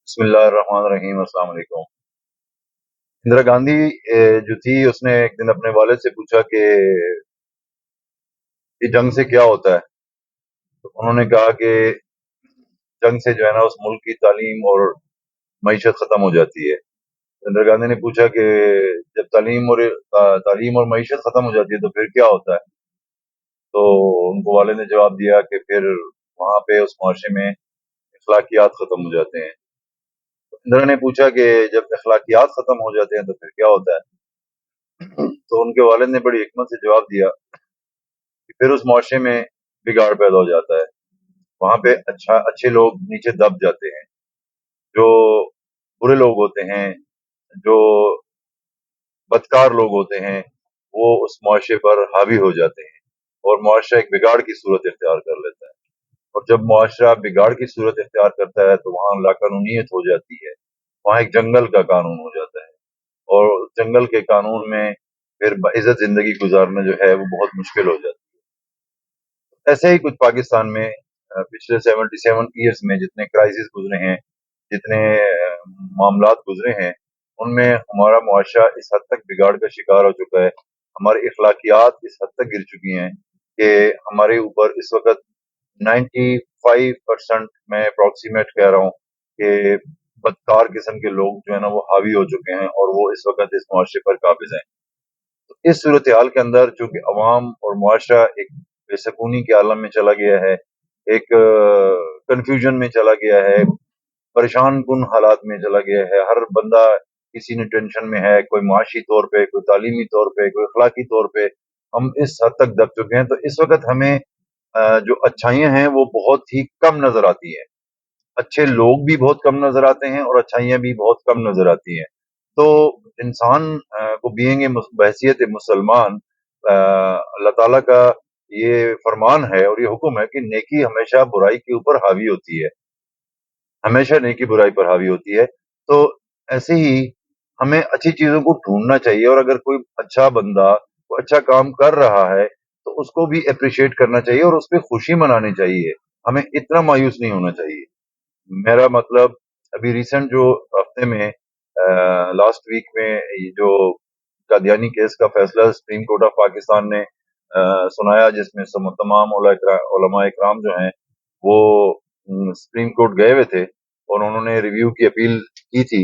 بسم اللہ الرحمن الرحیم۔ السلام علیکم۔ اندرا گاندھی جو تھی اس نے ایک دن اپنے والد سے پوچھا کہ یہ جنگ سے کیا ہوتا ہے، تو انہوں نے کہا کہ جنگ سے جو ہے نا اس ملک کی تعلیم اور معیشت ختم ہو جاتی ہے۔ اندرا گاندھی نے پوچھا کہ جب تعلیم اور معیشت ختم ہو جاتی ہے تو پھر کیا ہوتا ہے، تو ان کو والد نے جواب دیا کہ پھر وہاں پہ اس معاشرے میں اخلاقیات ختم ہو جاتے ہیں۔ اندرا نے پوچھا کہ جب اخلاقیات ختم ہو جاتے ہیں تو پھر کیا ہوتا ہے، تو ان کے والد نے بڑی حکمت سے جواب دیا کہ پھر اس معاشرے میں بگاڑ پیدا ہو جاتا ہے، وہاں پہ اچھے لوگ نیچے دب جاتے ہیں، جو برے لوگ ہوتے ہیں، جو بدکار لوگ ہوتے ہیں، وہ اس معاشرے پر حاوی ہو جاتے ہیں اور معاشرہ ایک بگاڑ کی صورت اختیار کر لیتا ہے۔ اور جب معاشرہ بگاڑ کی صورت اختیار کرتا ہے تو وہاں لاقانونیت ہو جاتی ہے، وہاں ایک جنگل کا قانون ہو جاتا ہے، اور جنگل کے قانون میں پھر بعزت زندگی گزارنا جو ہے وہ بہت مشکل ہو جاتا ہے۔ ایسے ہی کچھ پاکستان میں پچھلے 77 ایئرس میں جتنے کرائسس گزرے ہیں، جتنے معاملات گزرے ہیں، ان میں ہمارا معاشرہ اس حد تک بگاڑ کا شکار ہو چکا ہے، ہماری اخلاقیات اس حد تک گر چکی ہیں کہ ہمارے اوپر اس وقت 95% میں اپروکسیمیٹ کہہ رہا ہوں کہ بدکار قسم کے لوگ جو ہے نا وہ حاوی ہو چکے ہیں اور وہ اس وقت اس معاشرے پر قابض ہیں۔ تو اس صورتحال کے اندر چونکہ عوام اور معاشرہ ایک بے سکونی کے عالم میں چلا گیا ہے، ایک کنفیوژن میں چلا گیا ہے، پریشان کن حالات میں چلا گیا ہے، ہر بندہ کسی نہ ٹینشن میں ہے، کوئی معاشی طور پہ، کوئی تعلیمی طور پہ، کوئی اخلاقی طور پہ، ہم اس حد تک دب چکے ہیں، تو اس وقت ہمیں جو اچھائیاں ہیں وہ بہت ہی کم نظر آتی ہیں، اچھے لوگ بھی بہت کم نظر آتے ہیں اور اچھائیاں بھی بہت کم نظر آتی ہیں۔ تو انسان کو بینگ بحیثیت مسلمان اللہ تعالیٰ کا یہ فرمان ہے اور یہ حکم ہے کہ نیکی ہمیشہ برائی کے اوپر حاوی ہوتی ہے، ہمیشہ نیکی برائی پر حاوی ہوتی ہے۔ تو ایسے ہی ہمیں اچھی چیزوں کو ڈھونڈنا چاہیے، اور اگر کوئی اچھا بندہ کوئی اچھا کام کر رہا ہے تو اس کو بھی اپریشیٹ کرنا چاہیے اور اس پہ خوشی منانی چاہیے، ہمیں اتنا مایوس نہیں ہونا چاہیے۔ میرا مطلب ابھی ریسنٹ جو ہفتے میں لاسٹ ویک میں یہ جو قادیانی کیس کا فیصلہ سپریم کورٹ آف پاکستان نے سنایا، جس میں تمام علماء اکرام جو ہیں وہ سپریم کورٹ گئے ہوئے تھے اور انہوں نے ریویو کی اپیل کی تھی،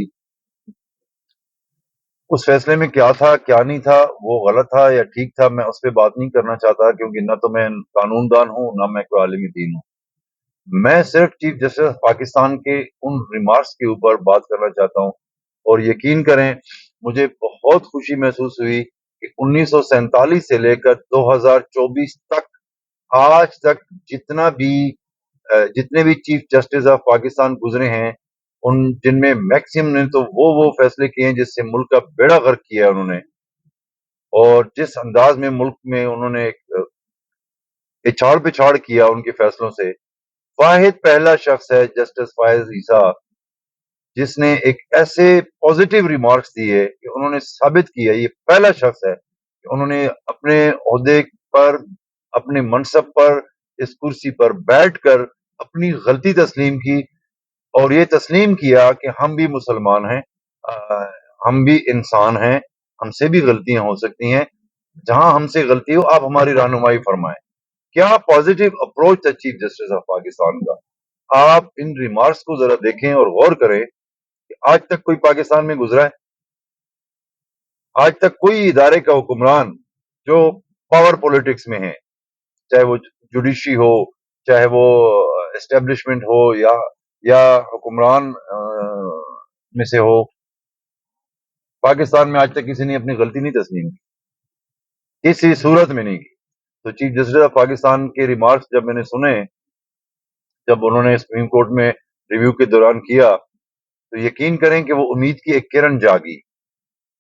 اس فیصلے میں کیا تھا کیا نہیں تھا، وہ غلط تھا یا ٹھیک تھا، میں اس پہ بات نہیں کرنا چاہتا کیونکہ نہ تو میں قانون دان ہوں نہ میں کوئی عالم دین ہوں۔ میں صرف چیف جسٹس پاکستان کے ان ریمارکس کے اوپر بات کرنا چاہتا ہوں، اور یقین کریں مجھے بہت خوشی محسوس ہوئی کہ 1947 سے لے کر 2024 تک آج تک جتنے بھی چیف جسٹس آف پاکستان گزرے ہیں، جن میں میکسیمم نے تو وہ فیصلے کیے ہیں جس سے ملک کا بیڑا غرق کیا انہوں نے، اور جس انداز میں ملک میں انہوں نے اچھاڑ پچھاڑ کیا ان کے فیصلوں سے، واحد پہلا شخص ہے جسٹس فائز عیسیٰ، جس نے ایک ایسے پازیٹیو ریمارکس دیے کہ انہوں نے ثابت کیا، یہ پہلا شخص ہے کہ انہوں نے اپنے عہدے پر، اپنے منصب پر، اس کرسی پر بیٹھ کر اپنی غلطی تسلیم کی اور یہ تسلیم کیا کہ ہم بھی مسلمان ہیں، ہم بھی انسان ہیں، ہم سے بھی غلطیاں ہو سکتی ہیں، جہاں ہم سے غلطی ہو آپ ہماری رہنمائی فرمائیں۔ کیا پازیٹیو اپروچ تھا چیف جسٹس آف پاکستان کا۔ آپ ان ریمارکس کو ذرا دیکھیں اور غور کریں کہ آج تک کوئی پاکستان میں گزرا ہے، آج تک کوئی ادارے کا حکمران جو پاور پولیٹکس میں ہے، چاہے وہ جوڈیشری ہو، چاہے وہ اسٹیبلشمنٹ ہو یا حکمران میں سے ہو، پاکستان میں آج تک کسی نے اپنی غلطی نہیں تسلیم کی، کسی صورت میں نہیں کی۔ تو چیف جسٹس آف پاکستان کے ریمارکس جب میں نے سنے، جب انہوں نے سپریم کورٹ میں ریویو کے دوران کیا، تو یقین کریں کہ وہ امید کی ایک کرن جاگی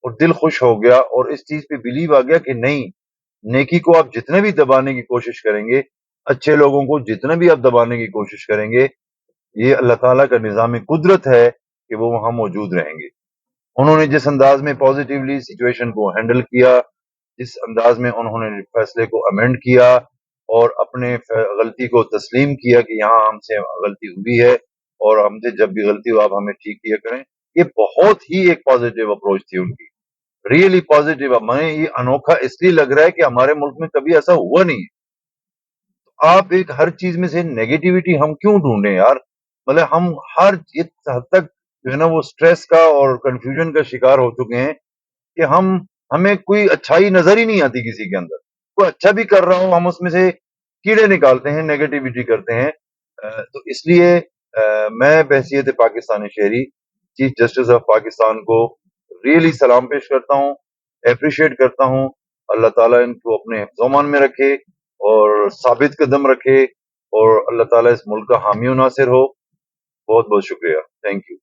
اور دل خوش ہو گیا، اور اس چیز پہ بلیو آ گیا کہ نہیں، نیکی کو آپ جتنے بھی دبانے کی کوشش کریں گے، اچھے لوگوں کو جتنے بھی آپ دبانے کی کوشش کریں گے، یہ اللہ تعالیٰ کا نظام قدرت ہے کہ وہ وہاں موجود رہیں گے۔ انہوں نے جس انداز میں پازیٹیولی سچویشن کو ہینڈل کیا، جس انداز میں انہوں نے فیصلے کو امینڈ کیا اور اپنے غلطی کو تسلیم کیا کہ یہاں ہم سے غلطی ہوئی ہے، اور ہم سے جب بھی غلطی ہو آپ ہمیں ٹھیک کیا کریں. یہ بہت ہی ایک پازیٹیو اپروچ تھی ان کی, ریئلی پازیٹیو. میں یہ انوکھا اس لیے لگ رہا ہے کہ ہمارے ملک میں کبھی ایسا ہوا نہیں ہے. آپ ایک ہر چیز میں سے نیگیٹیوٹی ہم کیوں ڈھونڈیں یار؟ مطلب ہم ہر اس حد تک جو ہے نا وہ سٹریس کا اور کنفیوژن کا شکار ہو چکے ہیں کہ ہمیں کوئی اچھائی نظر ہی نہیں آتی کسی کے اندر. کوئی اچھا بھی کر رہا ہو ہم اس میں سے کیڑے نکالتے ہیں, نیگیٹیوٹی کرتے ہیں. تو اس لیے میں بحیثیت پاکستانی شہری چیف جسٹس آف پاکستان کو ریئلی سلام پیش کرتا ہوں, اپریشیٹ کرتا ہوں. اللہ تعالیٰ ان کو اپنے حفظ و امان میں رکھے اور ثابت قدم رکھے, اور اللہ تعالیٰ اس ملک کا حامی و ناصر ہو. بہت بہت شکریہ. Thank you.